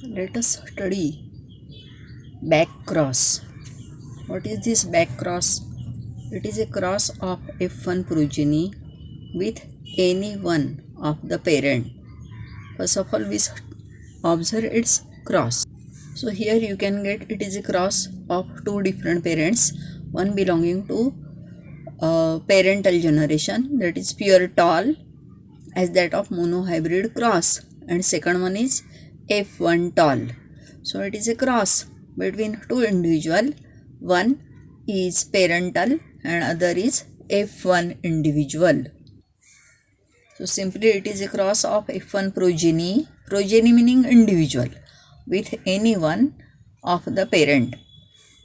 Let us study back cross. What is this back cross? It is a cross of F1 progeny with any one of the parent. First of all, we observe its cross. So here you can get it is a cross of two different parents, one belonging to parental generation, that is pure tall as that of monohybrid cross, and second one is F1 tall. So it is a cross between two individual. One is parental and other is F1 individual. So simply it is a cross of F1 progeny, progeny meaning individual, with any one of the parent.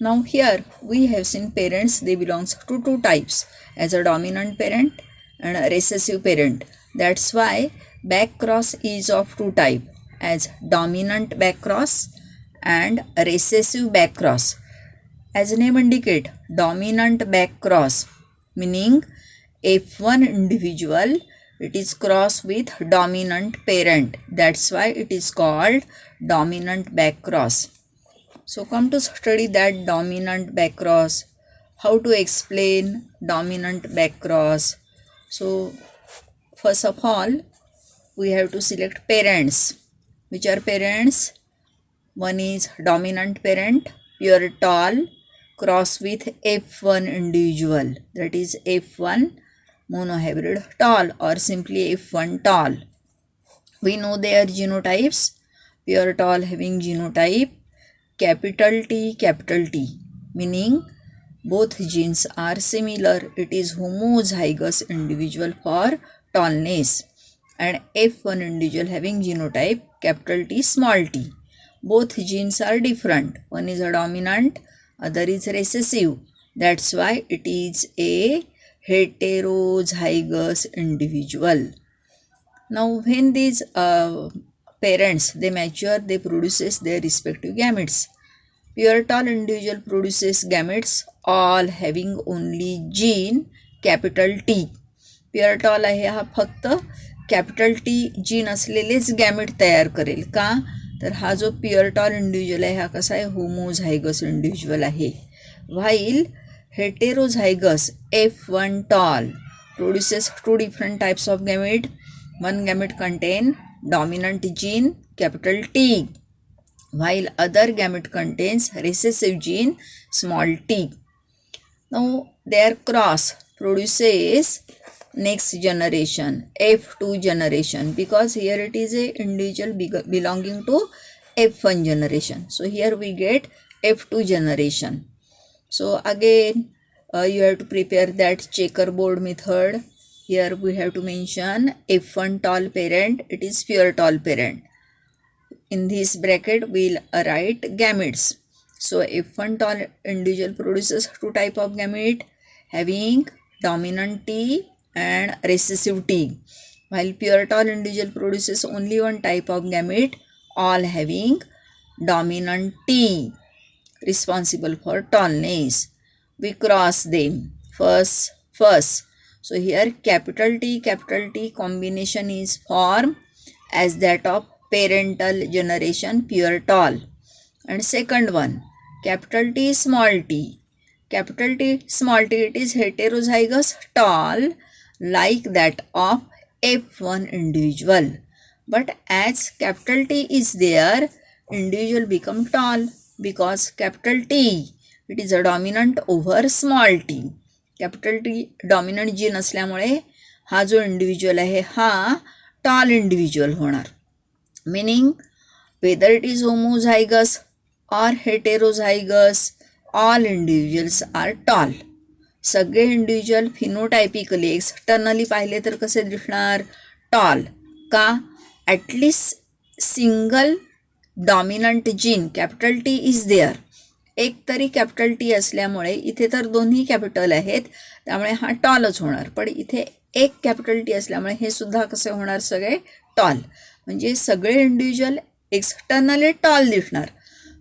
Now here we have seen parents, they belongs to two types, as a dominant parent and a recessive parent. That's why back cross is of two type, as dominant back cross and recessive back cross. As name indicate, dominant back cross meaning F1 individual, it is cross with dominant parent. That's why it is called dominant back cross. So come to study that dominant back cross. How to explain dominant back cross? So first of all, we have to select parents. Which are parents? One is dominant parent, pure tall, cross with F1 individual, that is F1 monohybrid tall or simply F1 tall. We know their genotypes. Pure tall having genotype capital T, meaning both genes are similar. It is homozygous individual for tallness. And F1 individual having genotype capital T, small t. Both genes are different. One is a dominant, other is recessive. That's why it is a heterozygous individual. Now when these parents, they mature, they produces their respective gametes. Pure tall individual produces gametes all having only gene capital T. Pure tall आहे हा फक्त capital T gene असलेलेच gamete तयार करेल. का तर हा जो प्युअर टॉल इंडिव्हिज्युअल आहे हा कसा आहे, होमोझायगस इंडिव्हिज्युअल आहे. While heterozygous F1 tall produces two different types of gamete. One gamete contain dominant gene capital T, while other gamete contains recessive gene small t. Now their cross produces next generation, F2 generation, because here it is a individual belonging to F1 generation. So here we get F2 generation. So again you have to prepare that checkerboard method. Here we have to mention F1 tall parent, it is pure tall parent. In this bracket we'll write gametes. So F1 tall individual produces two type of gamete having dominant T and recessive T, while pure tall individual produces only one type of gamete all having dominant T responsible for tallness. We cross them first. So here capital T combination is formed as that of parental generation pure tall, and second one capital T small t, it is heterozygous tall like that of F1 individual, but as capital T is there, individual become tall because capital T, it is a dominant over small t. Capital T dominant gene असल्यामुळे हा जो individual आहे हा tall individual होणार. Meaning whether it is homozygous और heterozygous, all individuals are tall. सगळे individual phenotypically externally पाहिले तर कसे दिसणार, टॉल. का, at least single dominant gene capital T is there. एक तरी कॅपिटल टी असल्यामुळे, इथे तर दोन्ही कॅपिटल आहेत त्यामुळे हा टॉलच होणार, पण इथे एक कॅपिटल टी असल्यामुळे हे सुद्धा कसे होणार, सगळे टॉल. म्हणजे सगळे इंडिव्हिज्युअल एक्सटर्नली टॉल दिसणार.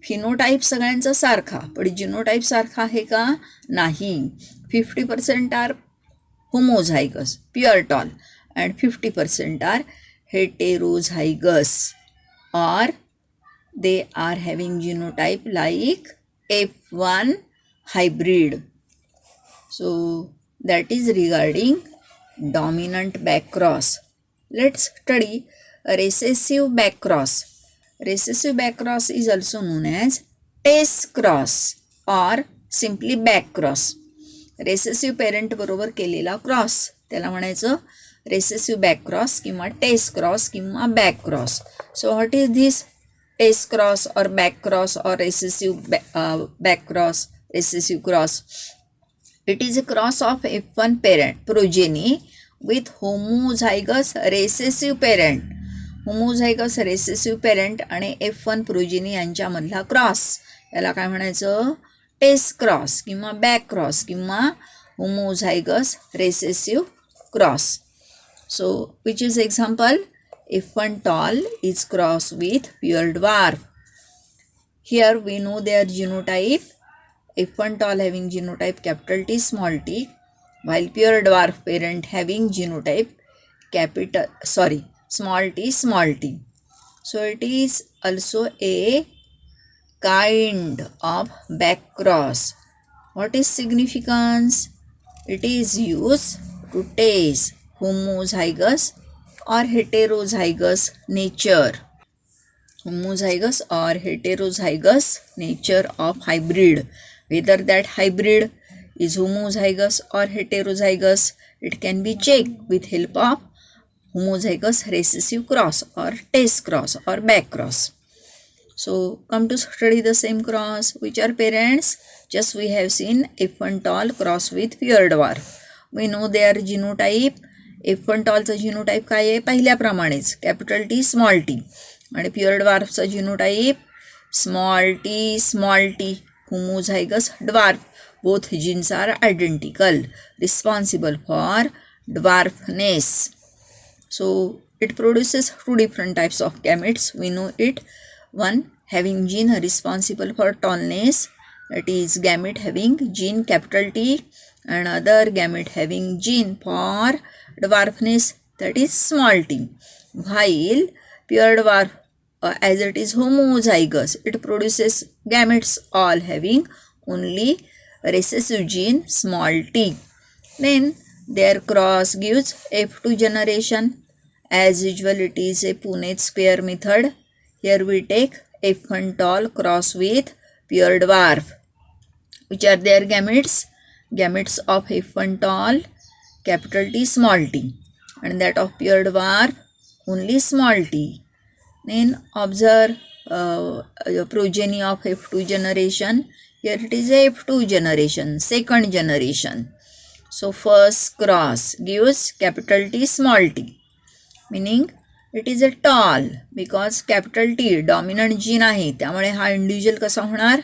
फिनोटाईप सगळ्यांचा सारखा, पण जिनोटाईप सारखा आहे का, नाही. 50% are homozygous pure tall and 50% are heterozygous or they are having genotype like F1 hybrid. So that is regarding dominant backcross. Let's study recessive backcross. Recessive backcross is also known as test cross or simply backcross. Recessive parent बरोबर केलेला cross त्याला म्हणायचं recessive backcross किंवा test cross किंवा back cross. So what is this test cross और back cross और recessive back cross recessive cross? It is a cross of F1 parent progeny with homozygous recessive parent. Homozygous recessive parent आणि F1 progeny यांच्यामधला cross याला काय म्हणायचं? Test cross किंवा back cross किंवा homozygous recessive cross. So which is example? F1 tall is crossed with pure dwarf. Here we know their genotype. F1 tall having genotype capital T small t, while pure dwarf parent having genotype small t. So it is also a kind of back cross. What is significance? It is used to test homozygous or heterozygous nature. Homozygous or heterozygous nature of hybrid. Whether that hybrid is homozygous or heterozygous, it can be checked with help of homozygous recessive cross or test cross or back cross. So come to study the same cross. Which are parents? Just we have seen F1 tall cross with pure dwarf. We know their genotype. F1 tallचा genotype काय आहे? पहिल्याप्रमाणेच capital T small T आणि pure ड्वार्फचा genotype small T homozygous dwarf. Both genes are identical, responsible for dwarfness. So it produces two different types of gametes. We know it. One having gene responsible for tallness, that is gamete having gene capital T, and other gamete having gene for dwarfness, that is small t. While pure dwarf as it is homozygous, it produces gametes all having only recessive gene small t. Then their cross gives F2 generation. As usual, it is a Punnett square method. Here we take F1 tall cross with pure dwarf. Which are their gametes? Gametes of F1 tall capital T small t, and that of pure dwarf only small t. Then observe progeny of F2 generation. Here it is F2 generation, second generation. So first cross gives capital T small t, meaning it is a tall because capital T dominant gene आहे त्यामुळे हा individual कसा होणार?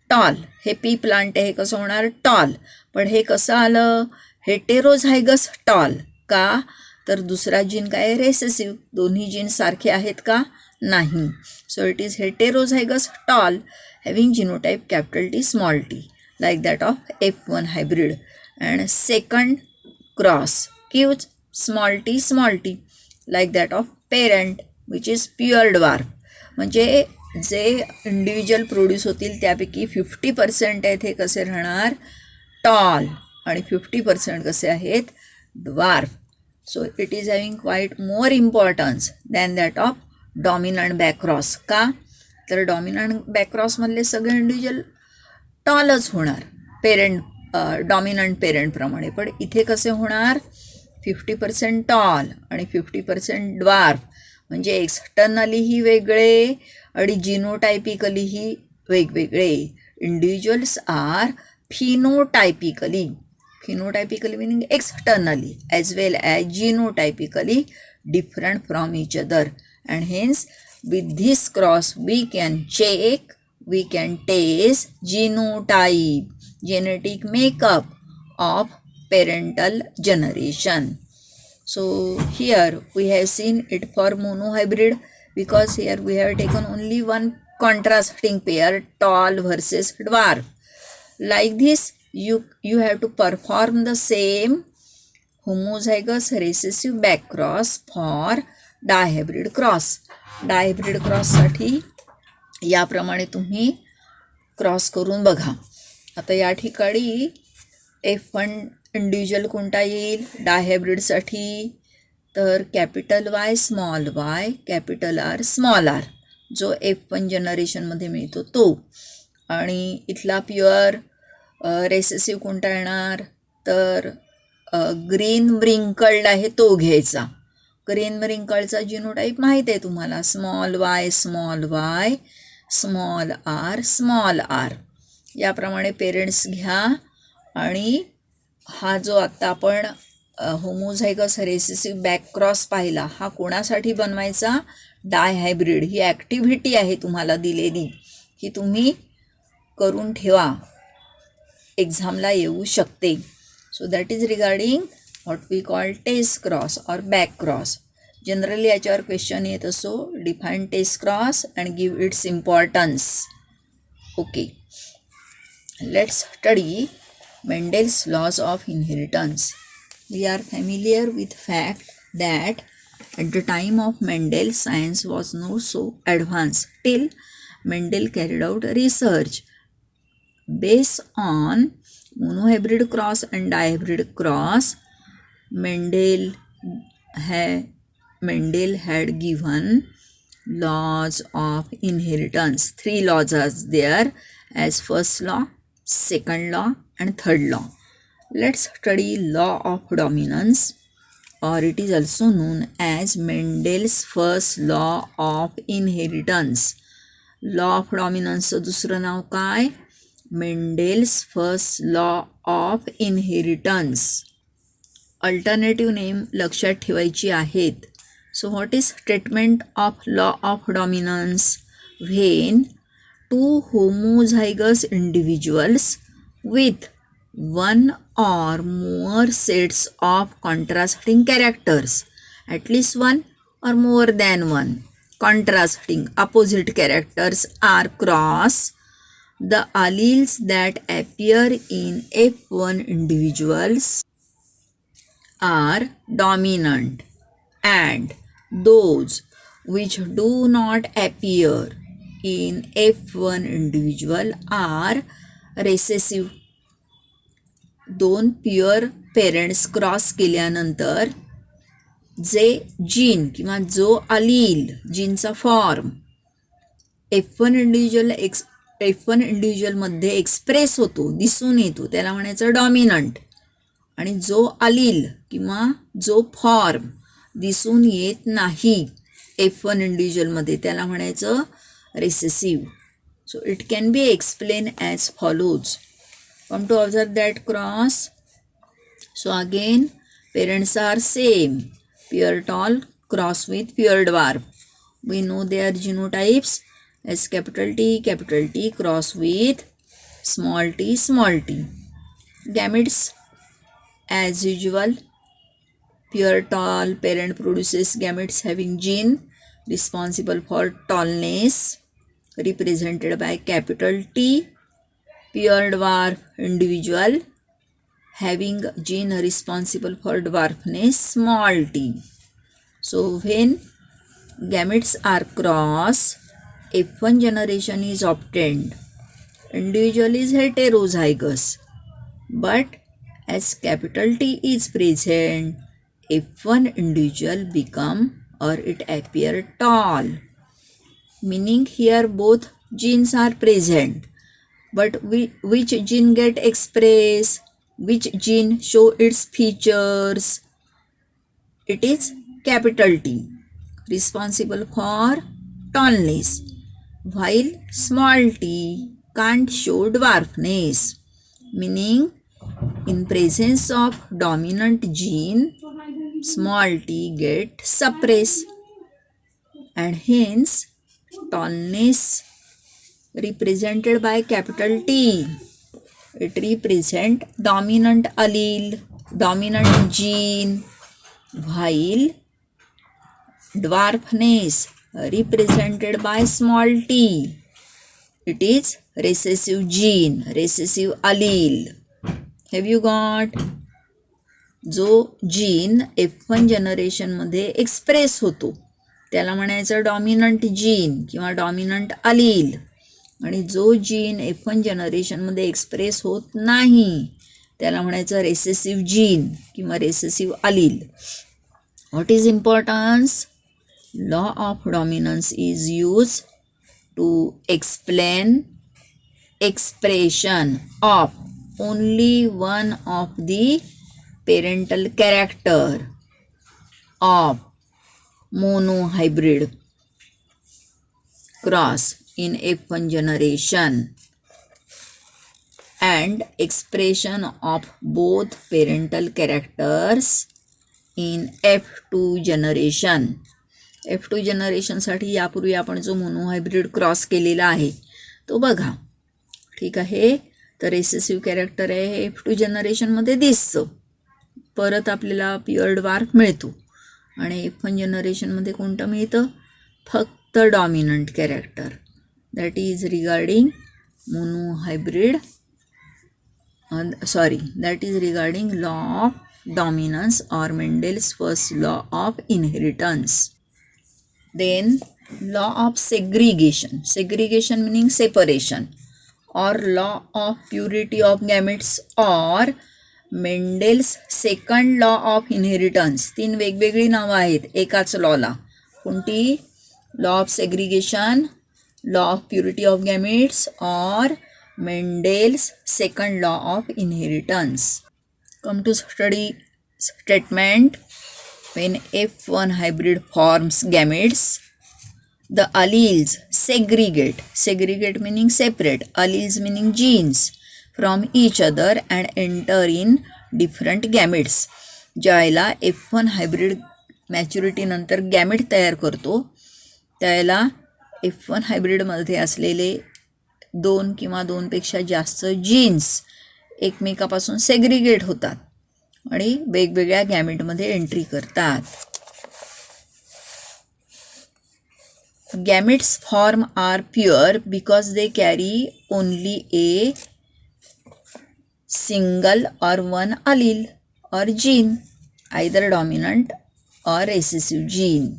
Toll. हे P plant आहे, कसं होणार? Toll. पण हे कसं आलं? Heterozygous tall. का? तर दुसरा जीन काय? रेसेसिव्ह. दोन्ही जीन सारखे आहेत का? नाही. So it is heterozygous tall having genotype capital T small T like that of F1 hybrid. And second cross gives small t like that of parent which is pure dwarf. म्हणजे जे individual produce होतील त्यापैकी 50% आहेत हे कसे राहणार? Toll. आणि 50% कसे आहेत? Dwarf. So it is having quite more importance than that of dominant backcross. का? तर डॉमिनंट बॅकक्रॉसमधले सगळे इंडिव्हिज्युअल टॉलच होणार डॉमिनंट पेरेंटप्रमाणे. पण इथे कसे होणार? 50% टॉल आणि 50% ड्वार्फ. म्हणजे एक्सटर्नलीही वेगळे आणि जिनोटायपिकलीही वेगवेगळे. Individuals are phenotypically meaning externally as well as genotypically different from each other, and hence with this cross we can test genotype, genetic makeup of parental generation. So here we have seen it for monohybrid because here we have taken only one contrasting pair, tall versus dwarf. Like this you have to perform the same homozygous recessive back cross for dihybrid cross. Dihybrid cross साठी याप्रमाणे तुम्ही cross करून बघा. आता या ठिकाणी F1 individual कोणता येईल डायहायब्रिडसाठी, तर capital Y small Y capital R small R, जो F1 जनरेशनमध्ये मिळतो तो. आणि इथला प्युअर रेसेसिव्ह कोणता येणार, तर ग्रीन व्रिंकल्ड आहे तो घ्यायचा. ग्रीन व्रिंकल्डचा जिनोटाईप माहीत आहे तुम्हाला, स्मॉल वाय स्मॉल आर. याप्रमाणे पेरेंट्स घ्या. आणि हा जो आत्ता आपण होमोझायगस रेसेसिव्ह बॅक क्रॉस पाहिला, हा कोणासाठी बनवायचा, डायहायब्रिड. ही ॲक्टिव्हिटी आहे तुम्हाला दिलेली, ही तुम्ही करून ठेवा, एक्झामला येऊ शकते. So that is regarding what we call test cross or back cross. Generally याच्यावर क्वेश्चन येत असो, define test cross and give its importance. Okay, let's study Mendel's laws of inheritance. We are familiar with fact that at the time of Mendel, science was not so advanced till Mendel carried out research based on monohybrid cross and dihybrid cross. Mendel had given laws of inheritance. 3 laws are there as first law, second law and third law. Let's study law of dominance, or it is also known as Mendel's first law of inheritance. Law of dominance दुसरं नाव काय, Mendel's first law of inheritance. Alternative name लक्षात ठेवायची आहेत. सो what is statement of law of dominance, when 2 homozygous individuals with one or more sets of contrasting characters, at least one or more than one contrasting opposite characters are crossed, the alleles that appear in F1 individuals are dominant and those which do not appear in F1 individual are recessive. 2 pure parents cross केल्यानंतर जे gene किंवा जो अलील, जीनचा form F1 इंडिव्हिज्युअलमध्ये express होतो, दिसून येतो, त्याला म्हणायचं dominant. आणि जो अलील किंवा जो फॉर्म दिसून येत नाही F1 इंडिव्हिज्युअलमध्ये, त्याला म्हणायचं recessive. So it can be explained as follows. Come to observe that cross. So again parents are same, pure tall cross with pure dwarf. We know their genotypes as capital T cross with small t. Gametes as usual, pure tall parent produces gametes having gene responsible for tallness represented by capital T, pure dwarf individual having gene responsible for dwarfness small t. So when gametes are crossed, F1 generation is obtained. Individual is heterozygous, but as capital T is present, F1 individual become or it appear tall, meaning here both genes are present, but which gene get expressed, which gene show its features, it is capital T, responsible for tallness, while small t can't show dwarfness, meaning in presence of dominant gene small t get suppressed, and hence tallness represented by capital T, it represent dominant allele, dominant gene, while dwarfness represented by small t, it is recessive gene, recessive allele. Have you got? जो gene F1 जनरेशनमध्ये express होतो त्याला म्हणायचं dominant gene किंवा dominant अलील. आणि जो gene F1 जनरेशनमध्ये express होत नाही त्याला म्हणायचं रेसेसिव्ह जीन किंवा recessive allele. What is importance? Law of dominance is use to explain expression of only one of the parental character of monohybrid cross in F1 generation and expression of both parental characters in F2 generation. F2 जनरेशनसाठी यापूर्वी आपण जो monohybrid cross केलेला आहे तो बघा. ठीक आहे, तर रेसेसिव्ह कॅरेक्टर आहे हे F2 जनरेशनमध्ये दिसतं. परत आपल्याला प्युअर ड्वार्फ मिळतो. आणि F1 जनरेशनमध्ये कोणतं मिळतं? फक्त dominant character. That is regarding monohybrid that is regarding law of dominance or Mendel's first law of inheritance. Then law of segregation. Segregation meaning separation, or law of purity of gametes or Mendel's second law of inheritance. तीन वेगवेगळी नावं आहेत एकाच लॉला. कोणती? Law of segregation, law of purity of gametes और Mendel's second law of inheritance. Come to study statement. When F1 hybrid forms gametes, the alleles segregate. Segregate meaning separate. Alleles meaning genes from each other and enter in different gametes. ज्याला F1 hybrid maturity नंतर gamete तयार करतो त्याला F1 हायब्रिडमध्ये असलेले दोन किंवा दोनपेक्षा जास्त जीन्स एकमेकापासून सेग्रिगेट होतात आणि वेगवेगळ्या गॅमेटमध्ये एंट्री करतात. Gametes form are pure because they carry only a single और वन अलील और जीन, आयदर डॉमिनंट और recessive gene.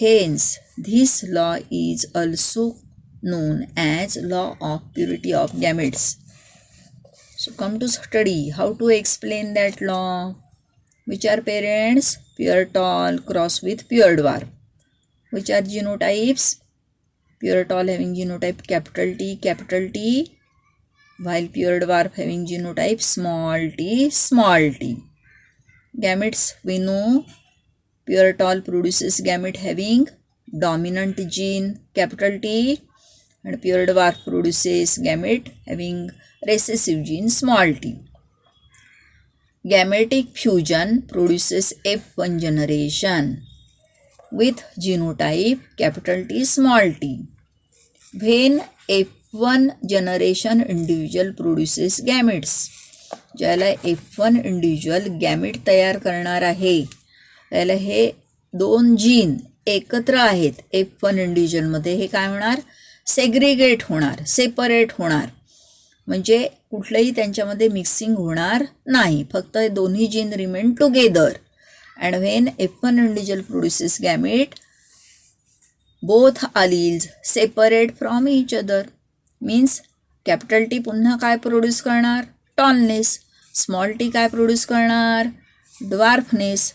Hence this law is also known as law of purity of gametes. So come to study how to explain that law. Which are parents? Pure tall cross with pure dwarf. Which are genotypes? Pure tall having genotype capital T, while pure dwarf having genotype small t. Gametes, we know pure tall produces gamete having dominant gene capital T and pure dwarf produces gamete having recessive gene small t. Gametic fusion produces F1 generation with genotype capital T small t. When F1 generation individual produces gametes, ज्याला F1 individual gamete तयार करणार आहे त्याला हे दोन gene एकत्र आहेत F1 इंडिव्हिज्युअलमध्ये, हे काय होणार? सेग्रिगेट होणार, सेपरेट होणार. म्हणजे कुठलंही त्यांच्यामध्ये मिक्सिंग होणार नाही, फक्त दोन्ही gene remain together. And when F1 individual produces gamete, both alleles separate from each other. Means capital T पुन्हा काय प्रोड्यूस करणार? टॉलनेस. स्मॉल टी काय प्रोड्यूस करणार? Dwarfness.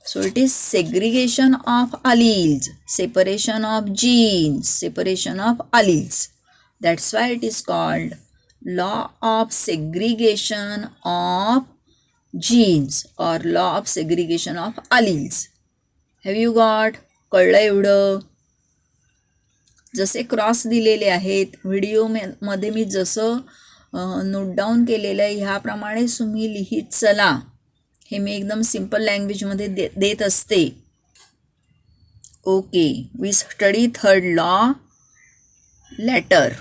So it is segregation of alleles, separation of genes, separation of alleles. That's why it is called law of segregation of genes or law of segregation of alleles. Have you got? कळलं एवढं? जसे cross दिलेले आहेत व्हिडिओमध्ये मी जसं note down केलेलं आहे ह्याप्रमाणे तुम्ही लिहित चला. हे मी एकदम सिंपल लँग्वेजमध्ये देत असते. Okay, we study third law letter.